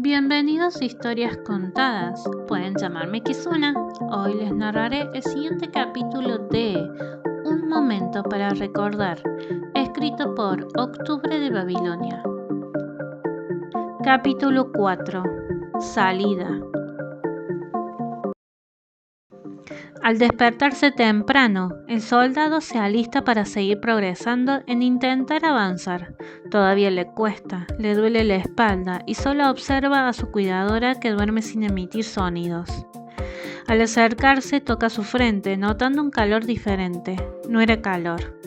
Bienvenidos a Historias Contadas. Pueden llamarme Kizuna. Hoy les narraré el siguiente capítulo de Un momento para recordar, escrito por Octubre de Babilonia. Capítulo 4. Salida. Al despertarse temprano, el soldado se alista para seguir progresando en intentar avanzar. Todavía le cuesta, le duele la espalda y solo observa a su cuidadora que duerme sin emitir sonidos. Al acercarse toca su frente, notando un calor diferente. No era calor.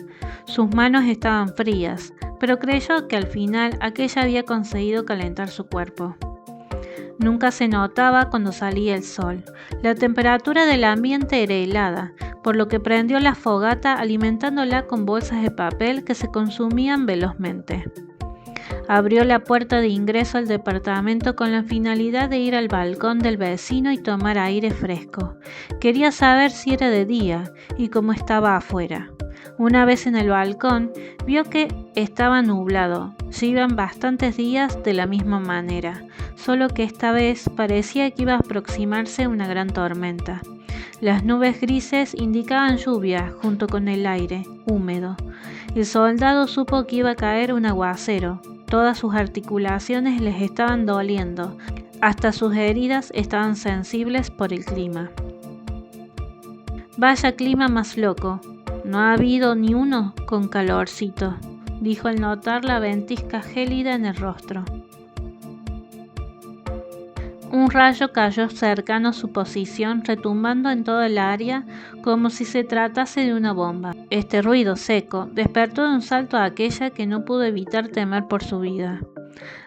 Sus manos estaban frías, pero creyó que al final aquella había conseguido calentar su cuerpo. Nunca se notaba cuando salía el sol. La temperatura del ambiente era helada, por lo que prendió la fogata alimentándola con bolsas de papel que se consumían velozmente. Abrió la puerta de ingreso al departamento con la finalidad de ir al balcón del vecino y tomar aire fresco. Quería saber si era de día y cómo estaba afuera. Una vez en el balcón, vio que estaba nublado. Llevan bastantes días de la misma manera, solo que esta vez parecía que iba a aproximarse una gran tormenta. Las nubes grises indicaban lluvia junto con el aire húmedo. El soldado supo que iba a caer un aguacero. Todas sus articulaciones les estaban doliendo, hasta sus heridas estaban sensibles por el clima. Vaya clima más loco. No ha habido ni uno con calorcito, dijo al notar la ventisca gélida en el rostro. Un rayo cayó cercano a su posición, retumbando en toda el área como si se tratase de una bomba. Este ruido seco despertó de un salto a aquella que no pudo evitar temer por su vida.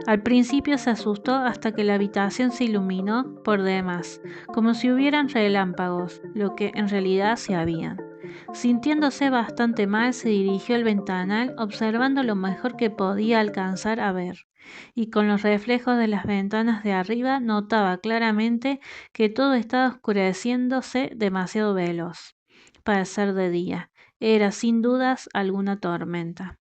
Al principio se asustó hasta que la habitación se iluminó por demás, como si hubieran relámpagos, lo que en realidad se habían. Sintiéndose bastante mal, se dirigió al ventanal, observando lo mejor que podía alcanzar a ver, y con los reflejos de las ventanas de arriba notaba claramente que todo estaba oscureciéndose demasiado veloz para ser de día. Era sin dudas alguna tormenta.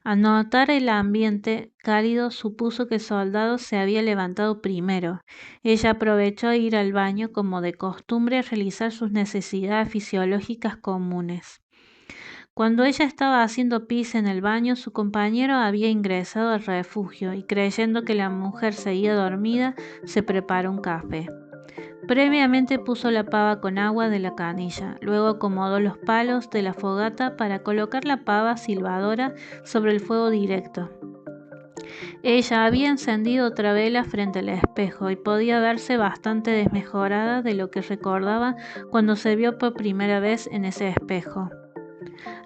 Al notar el ambiente cálido, supuso que el soldado se había levantado primero. Ella aprovechó a ir al baño como de costumbre a realizar sus necesidades fisiológicas comunes. Cuando ella estaba haciendo pis en el baño, su compañero había ingresado al refugio y, creyendo que la mujer seguía dormida, se preparó un café. Previamente puso la pava con agua de la canilla, luego acomodó los palos de la fogata para colocar la pava silbadora sobre el fuego directo. Ella había encendido otra vela frente al espejo y podía verse bastante desmejorada de lo que recordaba cuando se vio por primera vez en ese espejo.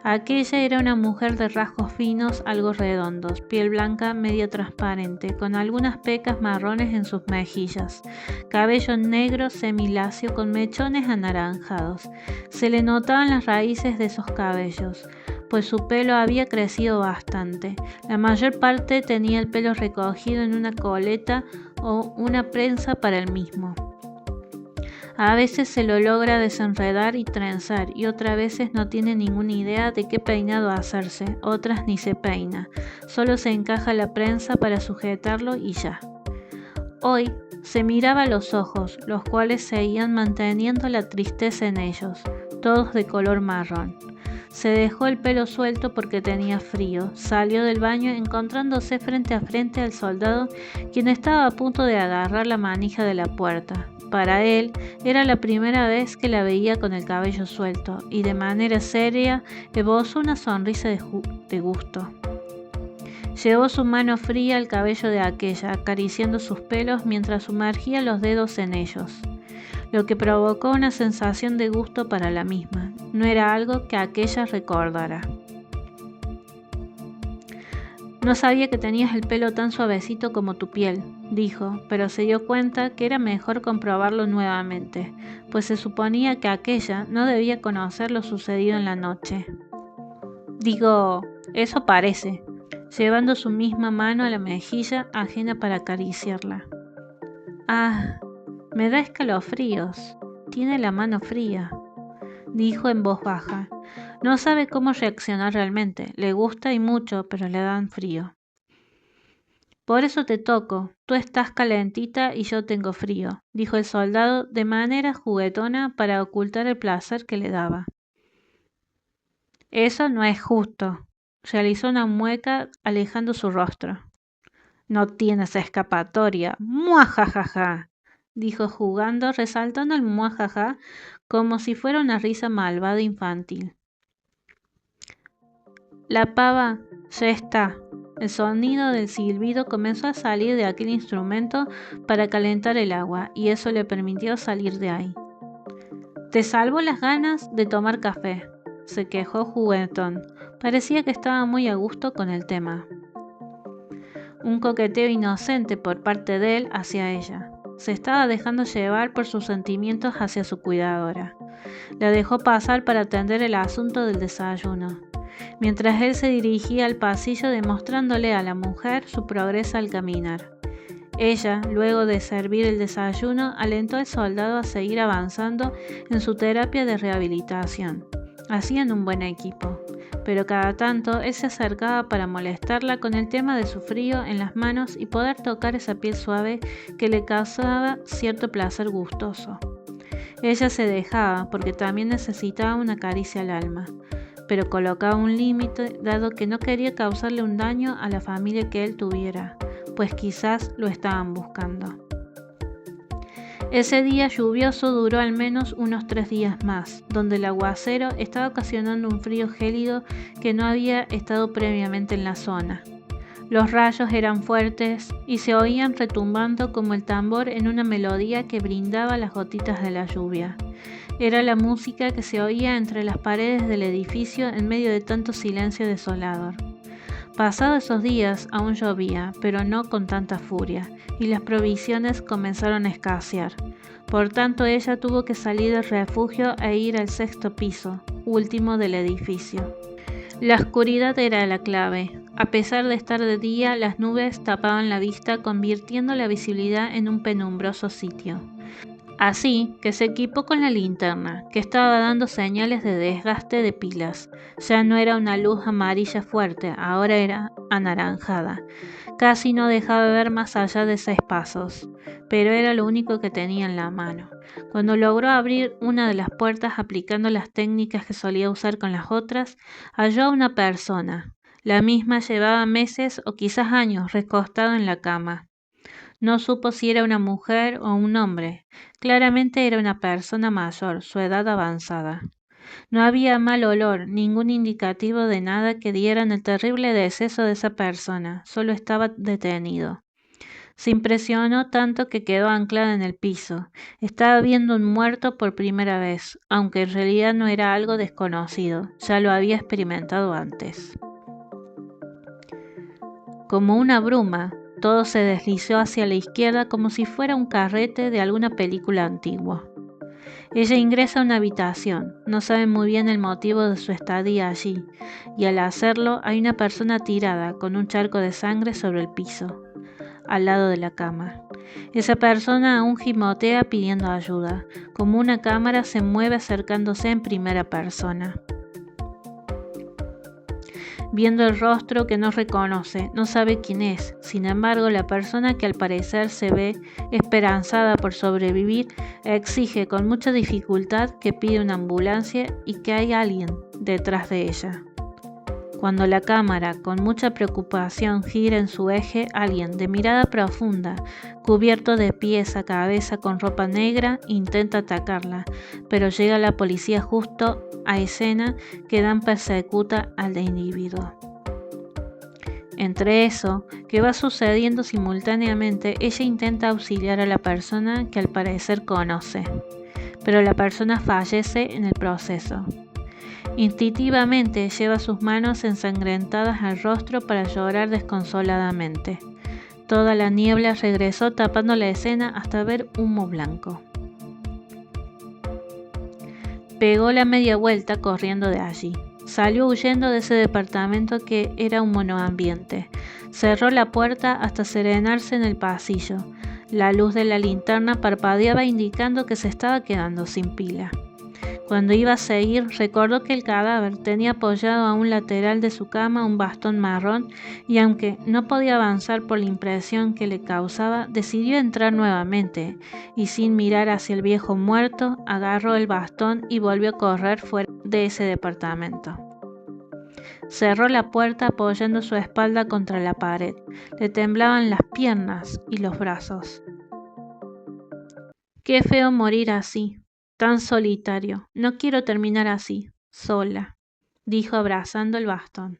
Aquella era una mujer de rasgos finos, algo redondos, piel blanca medio transparente, con algunas pecas marrones en sus mejillas, cabello negro semilacio con mechones anaranjados. Se le notaban las raíces de esos cabellos, pues su pelo había crecido bastante. La mayor parte tenía el pelo recogido en una coleta o una prensa para el mismo. A veces se lo logra desenredar y trenzar, y otras veces no tiene ninguna idea de qué peinado hacerse, otras ni se peina, solo se encaja la prensa para sujetarlo y ya. Hoy se miraba a los ojos, los cuales seguían manteniendo la tristeza en ellos, todos de color marrón. Se dejó el pelo suelto porque tenía frío, salió del baño encontrándose frente a frente al soldado, quien estaba a punto de agarrar la manija de la puerta. Para él era la primera vez que la veía con el cabello suelto, y de manera seria esbozó una sonrisa de gusto. Llevó su mano fría al cabello de aquella, acariciando sus pelos mientras sumergía los dedos en ellos, lo que provocó una sensación de gusto para la misma. No era algo que aquella recordara. No sabía que tenías el pelo tan suavecito como tu piel, dijo, pero se dio cuenta que era mejor comprobarlo nuevamente, pues se suponía que aquella no debía conocer lo sucedido en la noche. Digo, eso parece, llevando su misma mano a la mejilla ajena para acariciarla. Ah, me da escalofríos. Tiene la mano fría, dijo en voz baja. No sabe cómo reaccionar realmente. Le gusta y mucho, pero le dan frío. Por eso te toco, tú estás calentita y yo tengo frío, dijo el soldado de manera juguetona para ocultar el placer que le daba. Eso no es justo, realizó una mueca alejando su rostro. No tienes escapatoria, muajajaja, dijo jugando, resaltando el muajaja como si fuera una risa malvada infantil. La pava ya está. El sonido del silbido comenzó a salir de aquel instrumento para calentar el agua, y eso le permitió salir de ahí. Te salvó las ganas de tomar café, se quejó juguetón. Parecía que estaba muy a gusto con el tema. Un coqueteo inocente por parte de él hacia ella. Se estaba dejando llevar por sus sentimientos hacia su cuidadora. La dejó pasar para atender el asunto del desayuno, mientras él se dirigía al pasillo demostrándole a la mujer su progreso al caminar. Ella, luego de servir el desayuno, alentó al soldado a seguir avanzando en su terapia de rehabilitación. Hacían un buen equipo, pero cada tanto él se acercaba para molestarla con el tema de su frío en las manos y poder tocar esa piel suave que le causaba cierto placer gustoso. Ella se dejaba porque también necesitaba una caricia al alma, pero colocaba un límite dado que no quería causarle un daño a la familia que él tuviera, pues quizás lo estaban buscando. Ese día lluvioso duró al menos unos 3 días más, donde el aguacero estaba ocasionando un frío gélido que no había estado previamente en la zona. Los rayos eran fuertes y se oían retumbando como el tambor en una melodía que brindaba las gotitas de la lluvia. Era la música que se oía entre las paredes del edificio en medio de tanto silencio desolador. Pasados esos días aún llovía, pero no con tanta furia, y las provisiones comenzaron a escasear. Por tanto, ella tuvo que salir del refugio e ir al 6º piso, último del edificio. La oscuridad era la clave. A pesar de estar de día, las nubes tapaban la vista, convirtiendo la visibilidad en un penumbroso sitio. Así que se equipó con la linterna, que estaba dando señales de desgaste de pilas. Ya no era una luz amarilla fuerte, ahora era anaranjada. Casi no dejaba ver más allá de 6 pasos, pero era lo único que tenía en la mano. Cuando logró abrir una de las puertas aplicando las técnicas que solía usar con las otras, halló a una persona. La misma llevaba meses o quizás años recostada en la cama. No supo si era una mujer o un hombre. Claramente era una persona mayor, su edad avanzada. No había mal olor, ningún indicativo de nada que dieran el terrible deceso de esa persona, solo estaba detenido. Se impresionó tanto que quedó anclada en el piso. Estaba viendo un muerto por primera vez, aunque en realidad no era algo desconocido, ya lo había experimentado antes. Como una bruma, todo se deslizó hacia la izquierda como si fuera un carrete de alguna película antigua. Ella ingresa a una habitación, no sabe muy bien el motivo de su estadía allí, y al hacerlo hay una persona tirada con un charco de sangre sobre el piso, al lado de la cama. Esa persona aún gimotea pidiendo ayuda, como una cámara se mueve acercándose en primera persona. Viendo el rostro que no reconoce, no sabe quién es. Sin embargo, la persona que al parecer se ve esperanzada por sobrevivir, exige con mucha dificultad que pida una ambulancia y que hay alguien detrás de ella. Cuando la cámara, con mucha preocupación, gira en su eje, alguien de mirada profunda, cubierto de pies a cabeza con ropa negra, intenta atacarla, pero llega la policía justo a escena que dan persecuta al individuo. Entre eso, que va sucediendo simultáneamente, ella intenta auxiliar a la persona que al parecer conoce, pero la persona fallece en el proceso. Instintivamente lleva sus manos ensangrentadas al rostro para llorar desconsoladamente. Toda la niebla regresó tapando la escena hasta ver humo blanco. Pegó la media vuelta corriendo de allí. Salió huyendo de ese departamento que era un monoambiente. Cerró la puerta hasta serenarse en el pasillo. La luz de la linterna parpadeaba indicando que se estaba quedando sin pila. Cuando iba a seguir, recordó que el cadáver tenía apoyado a un lateral de su cama un bastón marrón y aunque no podía avanzar por la impresión que le causaba, decidió entrar nuevamente y sin mirar hacia el viejo muerto, agarró el bastón y volvió a correr fuera de ese departamento. Cerró la puerta apoyando su espalda contra la pared. Le temblaban las piernas y los brazos. Qué feo morir así. Tan solitario. No quiero terminar así, sola, dijo abrazando el bastón.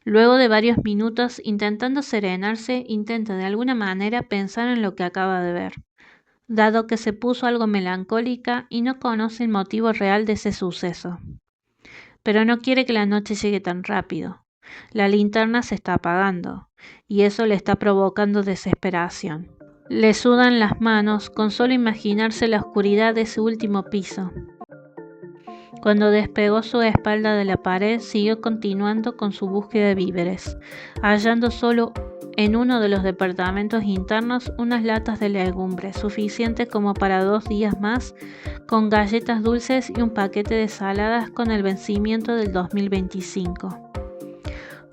Luego de varios minutos intentando serenarse, intenta de alguna manera pensar en lo que acaba de ver, dado que se puso algo melancólica y no conoce el motivo real de ese suceso. Pero no quiere que la noche llegue tan rápido. La linterna se está apagando, y eso le está provocando desesperación. Le sudan las manos con solo imaginarse la oscuridad de ese último piso. Cuando despegó su espalda de la pared, siguió continuando con su búsqueda de víveres, hallando solo en uno de los departamentos internos unas latas de legumbres, suficientes como para 2 días más, con galletas dulces y un paquete de saladas con el vencimiento del 2025.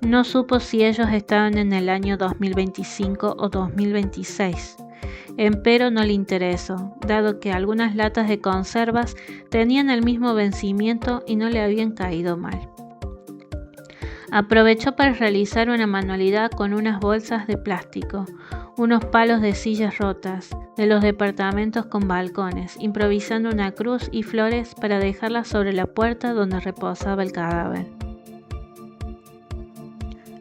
No supo si ellos estaban en el año 2025 o 2026. Empero no le interesó, dado que algunas latas de conservas tenían el mismo vencimiento y no le habían caído mal. Aprovechó para realizar una manualidad con unas bolsas de plástico, unos palos de sillas rotas, de los departamentos con balcones, improvisando una cruz y flores para dejarlas sobre la puerta donde reposaba el cadáver.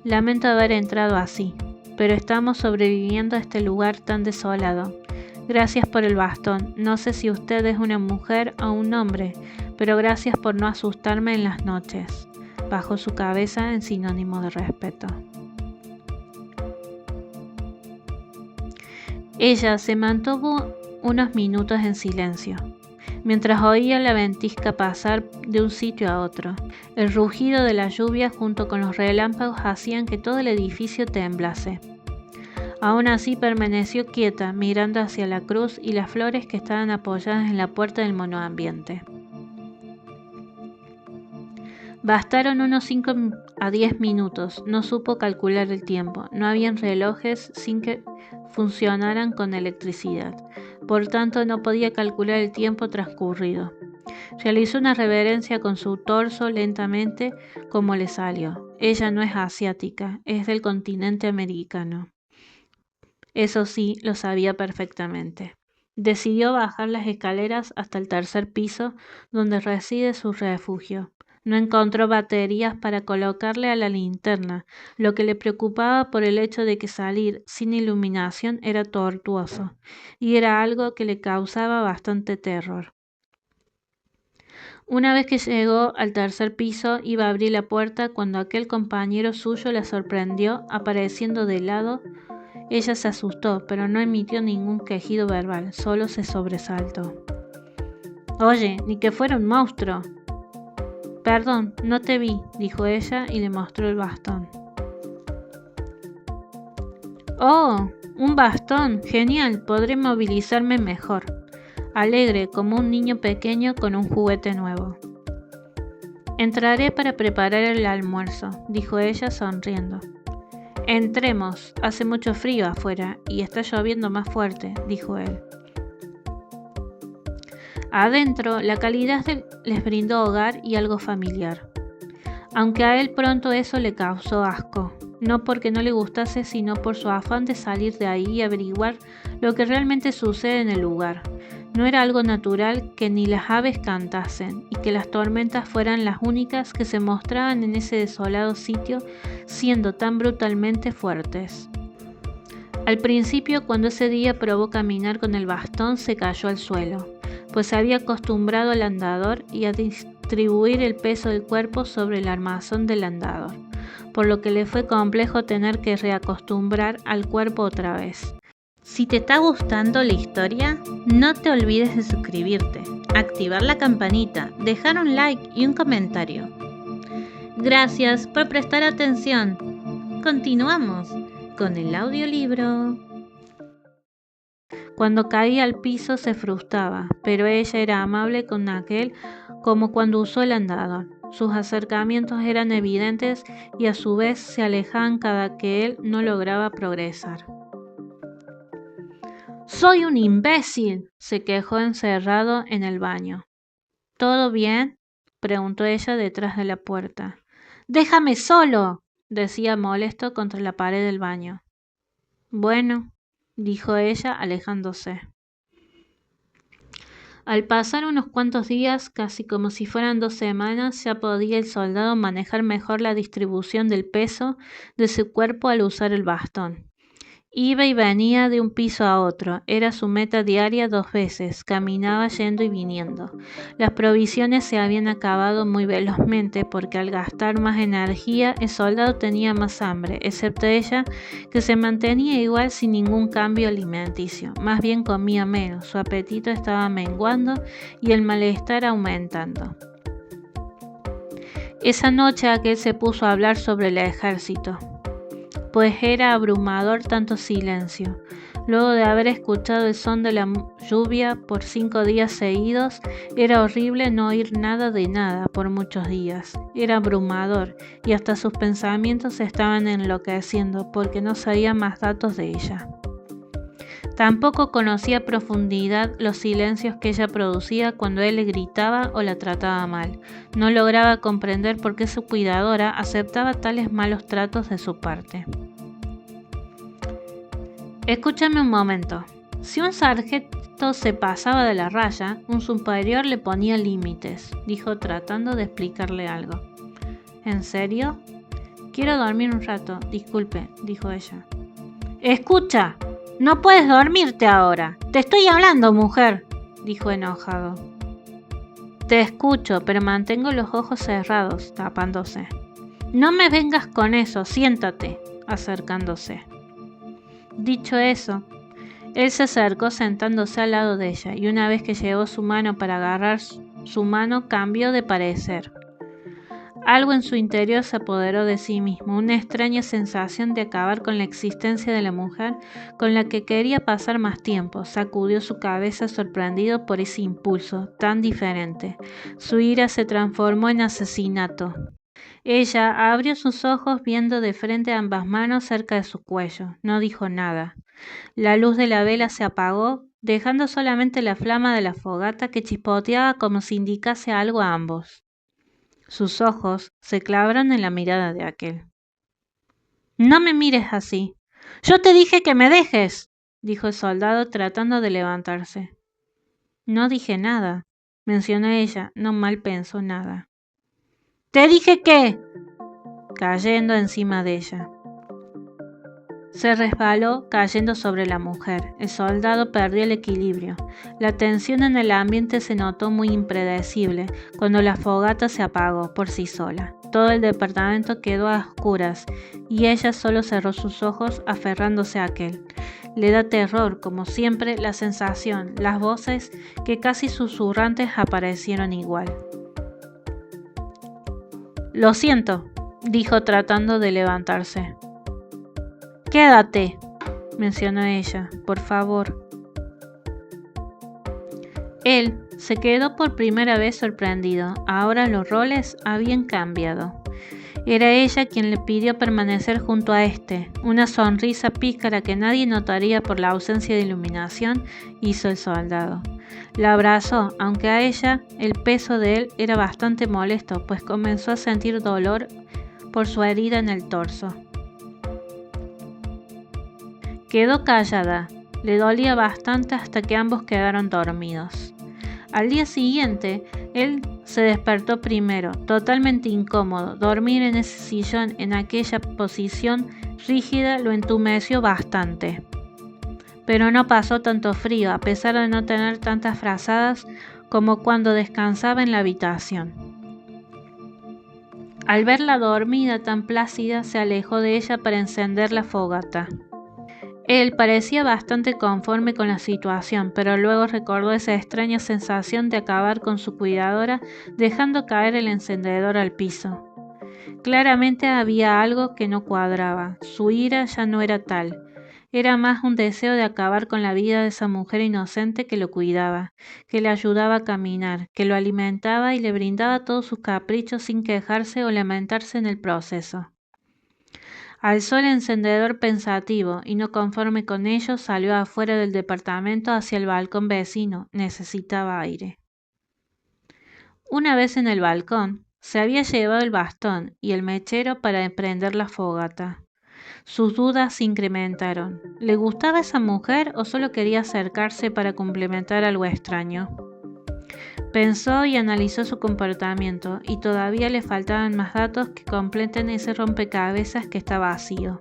Lamento haber entrado así, pero estamos sobreviviendo a este lugar tan desolado. Gracias por el bastón. No sé si usted es una mujer o un hombre, pero gracias por no asustarme en las noches. Bajó su cabeza en sinónimo de respeto. Ella se mantuvo unos minutos en silencio, mientras oía la ventisca pasar de un sitio a otro. El rugido de la lluvia junto con los relámpagos hacían que todo el edificio temblase. Aún así permaneció quieta, mirando hacia la cruz y las flores que estaban apoyadas en la puerta del monoambiente. Bastaron unos 5 a 10 minutos, no supo calcular el tiempo, no habían relojes sin que funcionaran con electricidad, por tanto no podía calcular el tiempo transcurrido. Realizó una reverencia con su torso lentamente como le salió. Ella no es asiática, es del continente americano. Eso sí, lo sabía perfectamente. Decidió bajar las escaleras hasta el 3er piso, donde reside su refugio. No encontró baterías para colocarle a la linterna, lo que le preocupaba por el hecho de que salir sin iluminación era tortuoso, y era algo que le causaba bastante terror. Una vez que llegó al 3er piso, iba a abrir la puerta cuando aquel compañero suyo la sorprendió apareciendo de lado. Ella se asustó, pero no emitió ningún quejido verbal, solo se sobresaltó. «Oye, ni que fuera un monstruo». «Perdón, no te vi», dijo ella y le mostró el bastón. «Oh, un bastón, genial, podré movilizarme mejor», alegre como un niño pequeño con un juguete nuevo. «Entraré para preparar el almuerzo», dijo ella sonriendo. «Entremos, hace mucho frío afuera y está lloviendo más fuerte», dijo él. Adentro, la calidad les brindó hogar y algo familiar, aunque a él pronto eso le causó asco, no porque no le gustase, sino por su afán de salir de ahí y averiguar lo que realmente sucede en el lugar. No era algo natural que ni las aves cantasen y que las tormentas fueran las únicas que se mostraban en ese desolado sitio, siendo tan brutalmente fuertes. Al principio, cuando ese día probó caminar con el bastón, se cayó al suelo, pues se había acostumbrado al andador y a distribuir el peso del cuerpo sobre el armazón del andador, por lo que le fue complejo tener que reacostumbrar al cuerpo otra vez. Si te está gustando la historia, no te olvides de suscribirte, activar la campanita, dejar un like y un comentario. Gracias por prestar atención. Continuamos con el audiolibro. Cuando caía al piso se frustraba, pero ella era amable con aquel como cuando usó el andador. Sus acercamientos eran evidentes y a su vez se alejaban cada que él no lograba progresar. «¡Soy un imbécil!», se quejó encerrado en el baño. «¿Todo bien?», preguntó ella detrás de la puerta. «¡Déjame solo!», decía molesto contra la pared del baño. «Bueno», dijo ella alejándose. Al pasar unos cuantos días, casi como si fueran 2 semanas, ya podía el soldado manejar mejor la distribución del peso de su cuerpo al usar el bastón. Iba y venía de un piso a otro, era su meta diaria 2 veces, caminaba yendo y viniendo. Las provisiones se habían acabado muy velozmente porque al gastar más energía el soldado tenía más hambre, excepto ella, que se mantenía igual sin ningún cambio alimenticio. Más bien comía menos, su apetito estaba menguando y el malestar aumentando. Esa noche aquel se puso a hablar sobre el ejército, pues era abrumador tanto silencio. Luego de haber escuchado el son de la lluvia por 5 días seguidos, era horrible no oír nada de nada por muchos días. Era abrumador, y hasta sus pensamientos estaban enloqueciendo porque no sabía más datos de ella. Tampoco conocía a profundidad los silencios que ella producía cuando él le gritaba o la trataba mal. No lograba comprender por qué su cuidadora aceptaba tales malos tratos de su parte. «Escúchame un momento. Si un sargento se pasaba de la raya, un superior le ponía límites», dijo tratando de explicarle algo. «¿En serio? Quiero dormir un rato, disculpe», dijo ella. «¡Escucha! No puedes dormirte ahora. Te estoy hablando, mujer», dijo enojado. «Te escucho, pero mantengo los ojos cerrados», tapándose. «No me vengas con eso, siéntate», acercándose. Dicho eso, él se acercó sentándose al lado de ella, y una vez que llevó su mano para agarrar su mano, cambió de parecer. Algo en su interior se apoderó de sí mismo, una extraña sensación de acabar con la existencia de la mujer con la que quería pasar más tiempo. Sacudió su cabeza sorprendido por ese impulso tan diferente. Su ira se transformó en asesinato. Ella abrió sus ojos viendo de frente ambas manos cerca de su cuello. No dijo nada. La luz de la vela se apagó, dejando solamente la flama de la fogata que chispoteaba como si indicase algo a ambos. Sus ojos se clavaron en la mirada de aquel. «No me mires así. Yo te dije que me dejes», dijo el soldado tratando de levantarse. «No dije nada», mencionó ella, no mal pensó nada. «Te dije que», cayendo encima de ella. Se resbaló, cayendo sobre la mujer. El soldado perdió el equilibrio. La tensión en el ambiente se notó muy impredecible cuando la fogata se apagó por sí sola. Todo el departamento quedó a oscuras y ella solo cerró sus ojos aferrándose a aquel. Le da terror, como siempre, la sensación, las voces que casi susurrantes aparecieron igual. «Lo siento», dijo tratando de levantarse. «Quédate», mencionó ella, «por favor». Él se quedó por primera vez sorprendido. Ahora los roles habían cambiado. Era ella quien le pidió permanecer junto a éste. Una sonrisa pícara que nadie notaría por la ausencia de iluminación hizo el soldado. La abrazó, aunque a ella el peso de él era bastante molesto, pues comenzó a sentir dolor por su herida en el torso. Quedó callada, le dolía bastante hasta que ambos quedaron dormidos. Al día siguiente, él se despertó primero, totalmente incómodo. Dormir en ese sillón, en aquella posición rígida, lo entumeció bastante. Pero no pasó tanto frío, a pesar de no tener tantas frazadas como cuando descansaba en la habitación. Al verla dormida tan plácida, se alejó de ella para encender la fogata. Él parecía bastante conforme con la situación, pero luego recordó esa extraña sensación de acabar con su cuidadora dejando caer el encendedor al piso. Claramente había algo que no cuadraba. Su ira ya no era tal. Era más un deseo de acabar con la vida de esa mujer inocente que lo cuidaba, que le ayudaba a caminar, que lo alimentaba y le brindaba todos sus caprichos sin quejarse o lamentarse en el proceso. Alzó el encendedor pensativo y no conforme con ello salió afuera del departamento hacia el balcón vecino. Necesitaba aire. Una vez en el balcón, se había llevado el bastón y el mechero para prender la fogata. Sus dudas se incrementaron. ¿Le gustaba esa mujer o solo quería acercarse para complementar algo extraño? Pensó y analizó su comportamiento, y todavía le faltaban más datos que completen ese rompecabezas que está vacío.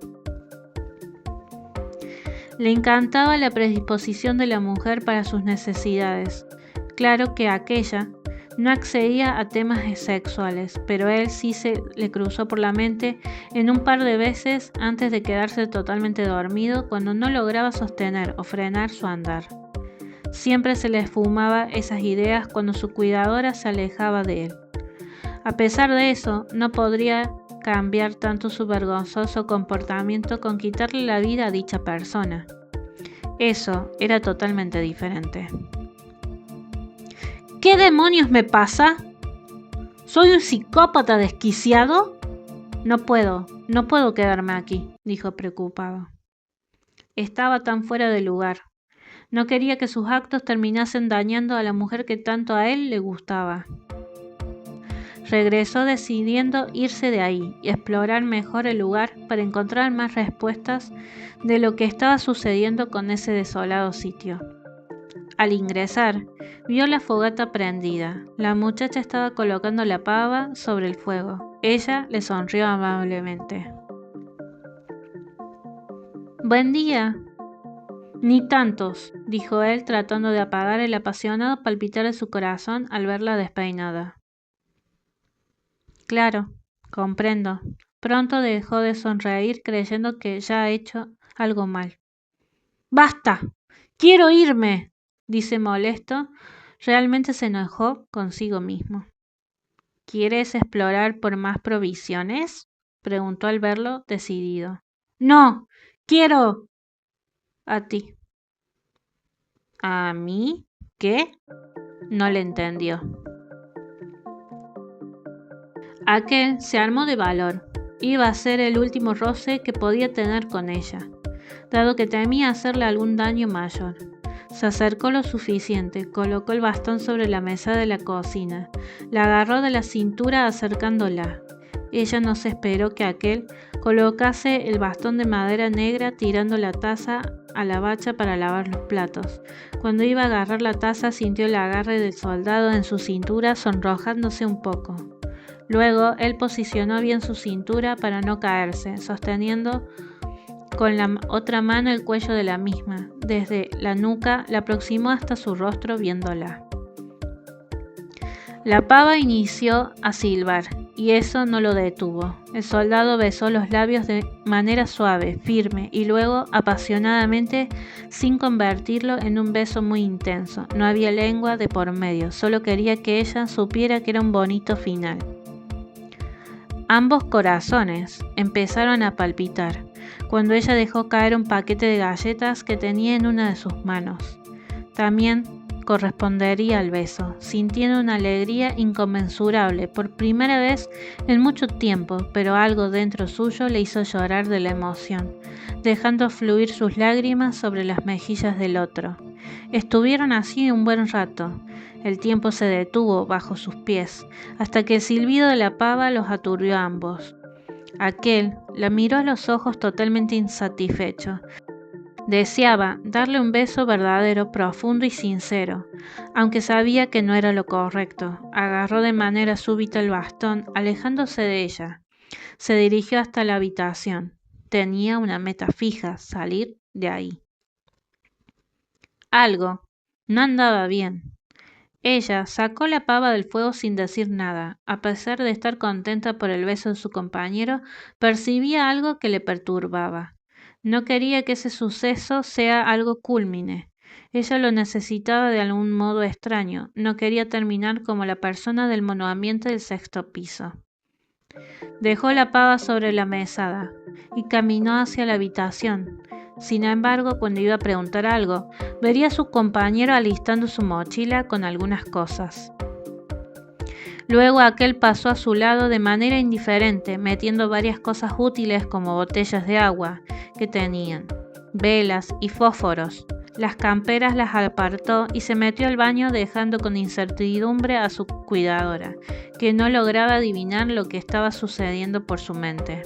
Le encantaba la predisposición de la mujer para sus necesidades. Claro que aquella no accedía a temas sexuales, pero él sí se le cruzó por la mente en un par de veces antes de quedarse totalmente dormido cuando no lograba sostener o frenar su andar. Siempre se le esfumaba esas ideas cuando su cuidadora se alejaba de él. A pesar de eso, no podría cambiar tanto su vergonzoso comportamiento con quitarle la vida a dicha persona. Eso era totalmente diferente. ¿Qué demonios me pasa? ¿Soy un psicópata desquiciado? No puedo quedarme aquí, dijo preocupado. Estaba tan fuera de lugar. No quería que sus actos terminasen dañando a la mujer que tanto a él le gustaba. Regresó decidiendo irse de ahí y explorar mejor el lugar para encontrar más respuestas de lo que estaba sucediendo con ese desolado sitio. Al ingresar, vio la fogata prendida. La muchacha estaba colocando la pava sobre el fuego. Ella le sonrió amablemente. «Buen día». «Ni tantos», dijo él tratando de apagar el apasionado palpitar de su corazón al verla despeinada. «Claro, comprendo». Pronto dejó de sonreír creyendo que ya ha hecho algo mal. «¡Basta! ¡Quiero irme!», dice molesto. Realmente se enojó consigo mismo. «¿Quieres explorar por más provisiones?», preguntó al verlo decidido. «No, quiero a ti». «¿A mí? ¿Qué?», no le entendió. Aquel se armó de valor. Iba a ser el último roce que podía tener con ella, dado que temía hacerle algún daño mayor. Se acercó lo suficiente, colocó el bastón sobre la mesa de la cocina, la agarró de la cintura acercándola. Ella no se esperó que aquel colocase el bastón de madera negra tirando la taza a la bacha para lavar los platos. Cuando iba a agarrar la taza sintió el agarre del soldado en su cintura, sonrojándose un poco. Luego él posicionó bien su cintura para no caerse, sosteniendo con la otra mano el cuello de la misma. Desde la nuca la aproximó hasta su rostro viéndola. La pava inició a silbar, y eso no lo detuvo. El soldado besó los labios de manera suave, firme, y luego apasionadamente, sin convertirlo en un beso muy intenso. No había lengua de por medio, solo quería que ella supiera que era un bonito final. Ambos corazones empezaron a palpitar cuando ella dejó caer un paquete de galletas que tenía en una de sus manos. También correspondería al beso, sintiendo una alegría inconmensurable por primera vez en mucho tiempo, pero algo dentro suyo le hizo llorar de la emoción, dejando fluir sus lágrimas sobre las mejillas del otro. Estuvieron así un buen rato. El tiempo se detuvo bajo sus pies, hasta que el silbido de la pava los aturdió a ambos. Aquel la miró a los ojos totalmente insatisfecho. Deseaba darle un beso verdadero, profundo y sincero, aunque sabía que no era lo correcto. Agarró de manera súbita el bastón, alejándose de ella. Se dirigió hasta la habitación. Tenía una meta fija, salir de ahí. Algo no andaba bien. Ella sacó la pava del fuego sin decir nada. A pesar de estar contenta por el beso de su compañero, percibía algo que le perturbaba. No quería que ese suceso sea algo cúlmine. Ella lo necesitaba de algún modo extraño. No quería terminar como la persona del monoambiente del 6º piso. Dejó la pava sobre la mesada y caminó hacia la habitación. Sin embargo, cuando iba a preguntar algo, vería a su compañero alistando su mochila con algunas cosas. Luego aquel pasó a su lado de manera indiferente, metiendo varias cosas útiles como botellas de agua que tenían, velas y fósforos. Las camperas las apartó y se metió al baño dejando con incertidumbre a su cuidadora, que no lograba adivinar lo que estaba sucediendo por su mente.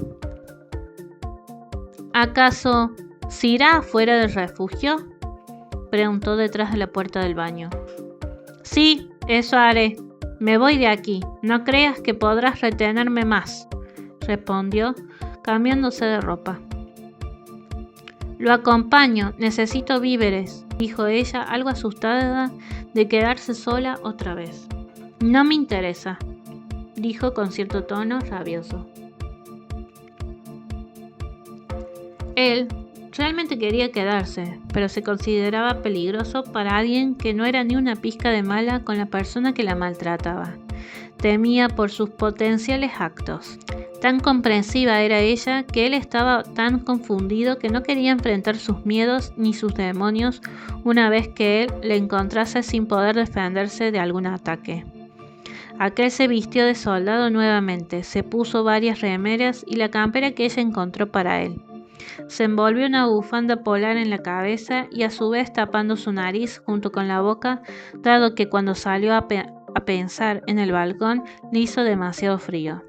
¿Acaso se irá afuera del refugio?, preguntó detrás de la puerta del baño. Sí, eso haré. Me voy de aquí. No creas que podrás retenerme más, respondió, cambiándose de ropa. Lo acompaño, necesito víveres, dijo ella, algo asustada de quedarse sola otra vez. No me interesa, dijo con cierto tono rabioso. Él realmente quería quedarse, pero se consideraba peligroso para alguien que no era ni una pizca de mala con la persona que la maltrataba. Temía por sus potenciales actos. Tan comprensiva era ella que él estaba tan confundido que no quería enfrentar sus miedos ni sus demonios una vez que él le encontrase sin poder defenderse de algún ataque. Aquel se vistió de soldado nuevamente, se puso varias remeras y la campera que ella encontró para él. Se envolvió una bufanda polar en la cabeza y a su vez tapando su nariz junto con la boca, dado que cuando salió a pensar en el balcón le hizo demasiado frío.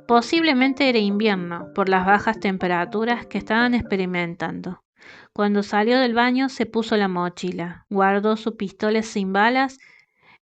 Posiblemente era invierno, por las bajas temperaturas que estaban experimentando. Cuando salió del baño se puso la mochila, guardó su pistola sin balas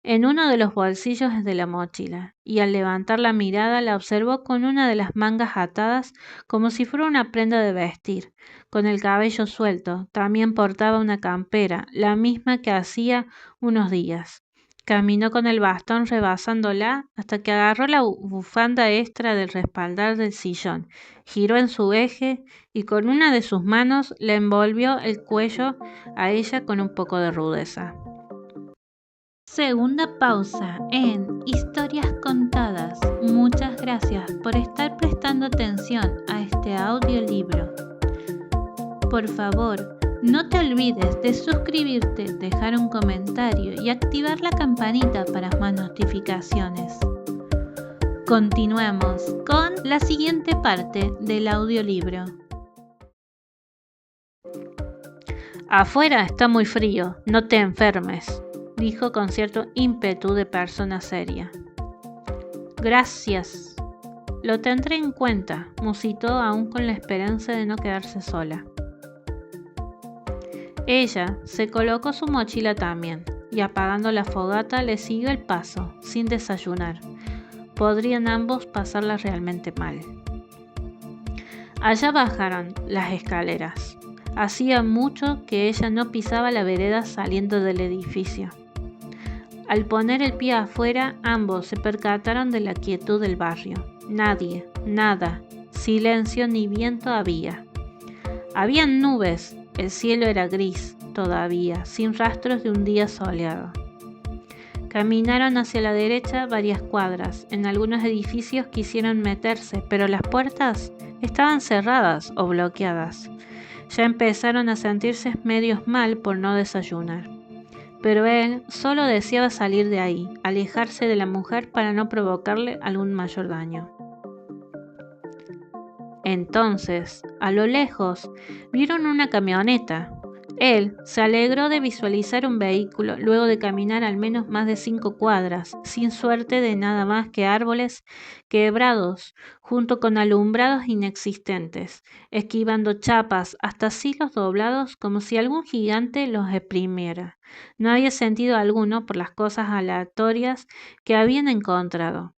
en uno de los bolsillos de la mochila, y al levantar la mirada la observó con una de las mangas atadas como si fuera una prenda de vestir, con el cabello suelto. También portaba una campera, la misma que hacía unos días. Caminó con el bastón rebasándola hasta que agarró la bufanda extra del respaldar del sillón, giró en su eje y con una de sus manos le envolvió el cuello a ella con un poco de rudeza. Segunda pausa en Historias Contadas. Muchas gracias por estar prestando atención a este audiolibro. Por favor, no te olvides de suscribirte, dejar un comentario y activar la campanita para más notificaciones. Continuemos con la siguiente parte del audiolibro. Afuera está muy frío, no te enfermes, dijo con cierto ímpetu de persona seria. Gracias. Lo tendré en cuenta, musitó aún con la esperanza de no quedarse sola. Ella se colocó su mochila también, y apagando la fogata le siguió el paso, sin desayunar. Podrían ambos pasarla realmente mal. Allá bajaron las escaleras. Hacía mucho que ella no pisaba la vereda saliendo del edificio. Al poner el pie afuera, ambos se percataron de la quietud del barrio. Nadie, nada, silencio ni viento había. Habían nubes, el cielo era gris todavía, sin rastros de un día soleado. Caminaron hacia la derecha varias cuadras. En algunos edificios quisieron meterse, pero las puertas estaban cerradas o bloqueadas. Ya empezaron a sentirse medios mal por no desayunar. Pero él solo deseaba salir de ahí, alejarse de la mujer para no provocarle algún mayor daño. Entonces, a lo lejos, vieron una camioneta. Él se alegró de visualizar un vehículo luego de caminar al menos más de 5 cuadras, sin suerte de nada más que árboles quebrados, junto con alumbrados inexistentes, esquivando chapas hasta silos doblados como si algún gigante los exprimiera. No había sentido alguno por las cosas aleatorias que habían encontrado.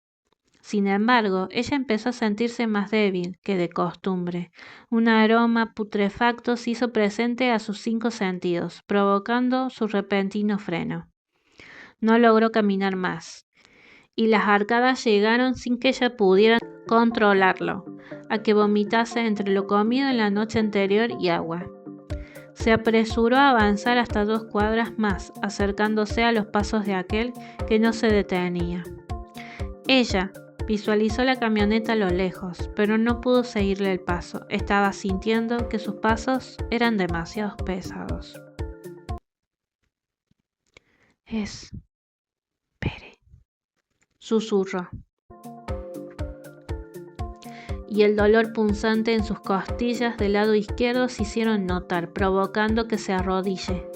Sin embargo, ella empezó a sentirse más débil que de costumbre. Un aroma putrefacto se hizo presente a sus 5 sentidos, provocando su repentino freno. No logró caminar más, y las arcadas llegaron sin que ella pudiera controlarlo, a que vomitase entre lo comido en la noche anterior y agua. Se apresuró a avanzar hasta 2 cuadras más, acercándose a los pasos de aquel que no se detenía. Ella Visualizó la camioneta a lo lejos, pero no pudo seguirle el paso. Estaba sintiendo que sus pasos eran demasiado pesados. Espere, susurró. Y el dolor punzante en sus costillas del lado izquierdo se hicieron notar, provocando que se arrodille,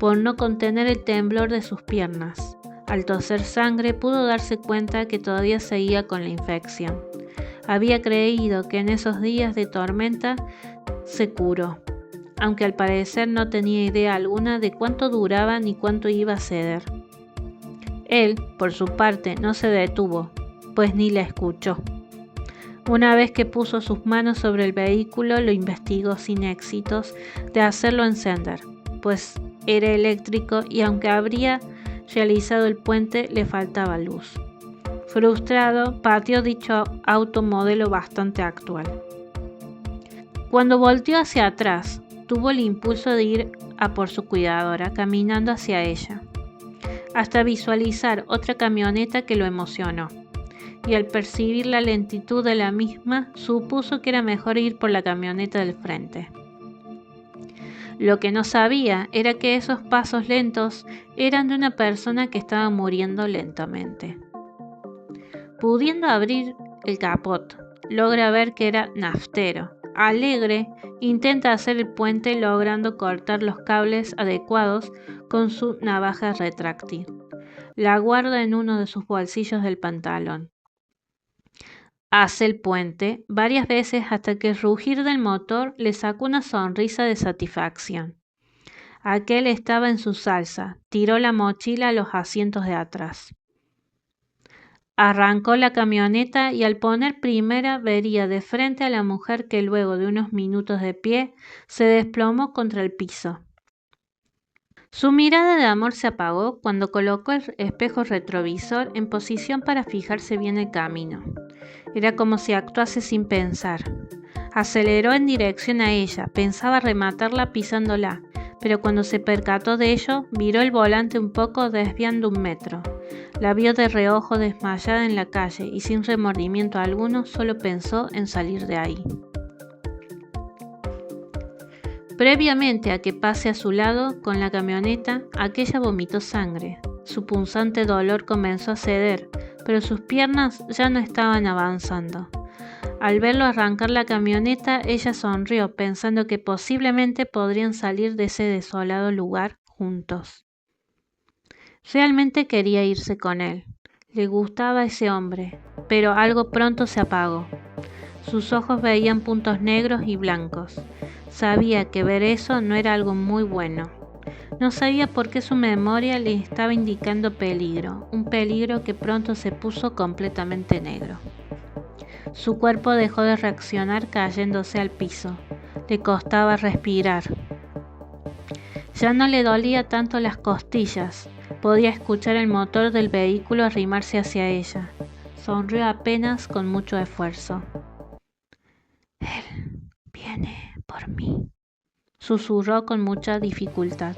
por no contener el temblor de sus piernas. Al toser sangre pudo darse cuenta que todavía seguía con la infección. Había creído que en esos días de tormenta se curó, aunque al parecer no tenía idea alguna de cuánto duraba ni cuánto iba a ceder. Él, por su parte, no se detuvo, pues ni la escuchó. Una vez que puso sus manos sobre el vehículo, lo investigó sin éxitos de hacerlo encender, pues era eléctrico y aunque habría realizado el puente, le faltaba luz. Frustrado, pateó dicho auto modelo bastante actual. Cuando volteó hacia atrás, tuvo el impulso de ir a por su cuidadora, caminando hacia ella, hasta visualizar otra camioneta que lo emocionó. Y al percibir la lentitud de la misma, supuso que era mejor ir por la camioneta del frente. Lo que no sabía era que esos pasos lentos eran de una persona que estaba muriendo lentamente. Pudiendo abrir el capot, logra ver que era naftero. Alegre, intenta hacer el puente logrando cortar los cables adecuados con su navaja retráctil. La guarda en uno de sus bolsillos del pantalón. Hace el puente varias veces hasta que el rugir del motor le sacó una sonrisa de satisfacción. Aquel estaba en su salsa, tiró la mochila a los asientos de atrás. Arrancó la camioneta y al poner primera vería de frente a la mujer que luego de unos minutos de pie se desplomó contra el piso. Su mirada de amor se apagó cuando colocó el espejo retrovisor en posición para fijarse bien el camino. Era como si actuase sin pensar. Aceleró en dirección a ella, pensaba rematarla pisándola, pero cuando se percató de ello, viró el volante un poco desviando 1 metro. La vio de reojo desmayada en la calle y sin remordimiento alguno solo pensó en salir de ahí. Previamente a que pase a su lado con la camioneta, aquella vomitó sangre. Su punzante dolor comenzó a ceder, pero sus piernas ya no estaban avanzando. Al verlo arrancar la camioneta, ella sonrió, pensando que posiblemente podrían salir de ese desolado lugar juntos. Realmente quería irse con él. Le gustaba ese hombre, pero algo pronto se apagó. Sus ojos veían puntos negros y blancos. Sabía que ver eso no era algo muy bueno. No sabía por qué su memoria le estaba indicando peligro, un peligro que pronto se puso completamente negro. Su cuerpo dejó de reaccionar cayéndose al piso. Le costaba respirar. Ya no le dolía tanto las costillas. Podía escuchar el motor del vehículo arrimarse hacia ella. Sonrió apenas con mucho esfuerzo. Él viene por mí, susurró con mucha dificultad.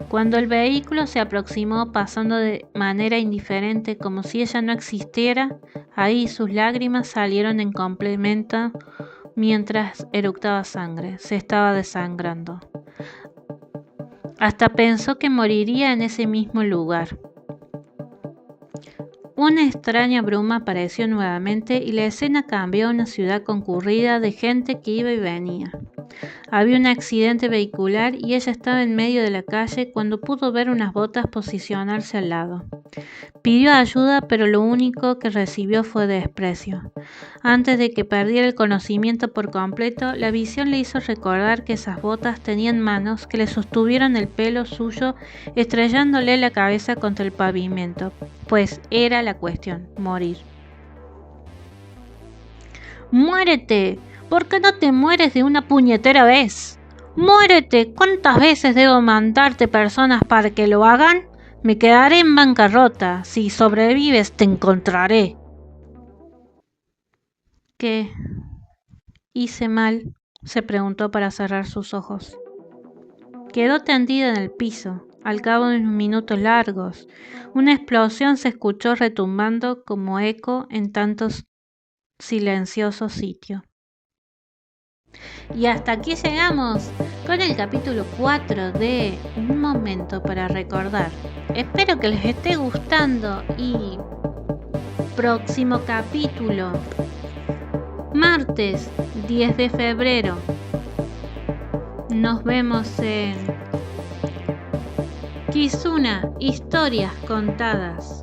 Cuando el vehículo se aproximó pasando de manera indiferente como si ella no existiera, ahí sus lágrimas salieron en complemento mientras eructaba sangre. Se estaba desangrando. Hasta pensó que moriría en ese mismo lugar. Una extraña bruma apareció nuevamente y la escena cambió a una ciudad concurrida de gente que iba y venía. Había un accidente vehicular y ella estaba en medio de la calle cuando pudo ver unas botas posicionarse al lado. Pidió ayuda, pero lo único que recibió fue desprecio. Antes de que perdiera el conocimiento por completo, la visión le hizo recordar que esas botas tenían manos que le sostuvieron el pelo suyo, estrellándole la cabeza contra el pavimento, pues era la cuestión, morir. ¡Muérete! ¿Por qué no te mueres de una puñetera vez? ¡Muérete! ¿Cuántas veces debo mandarte personas para que lo hagan? Me quedaré en bancarrota. Si sobrevives, te encontraré. ¿Qué hice mal? Se preguntó para cerrar sus ojos. Quedó tendida en el piso. Al cabo de unos minutos largos, una explosión se escuchó retumbando como eco en tantos silenciosos sitios. Y hasta aquí llegamos con el capítulo 4 de Un momento para recordar. Espero que les esté gustando y próximo capítulo, martes 10 de febrero. Nos vemos en Kizuna, historias contadas.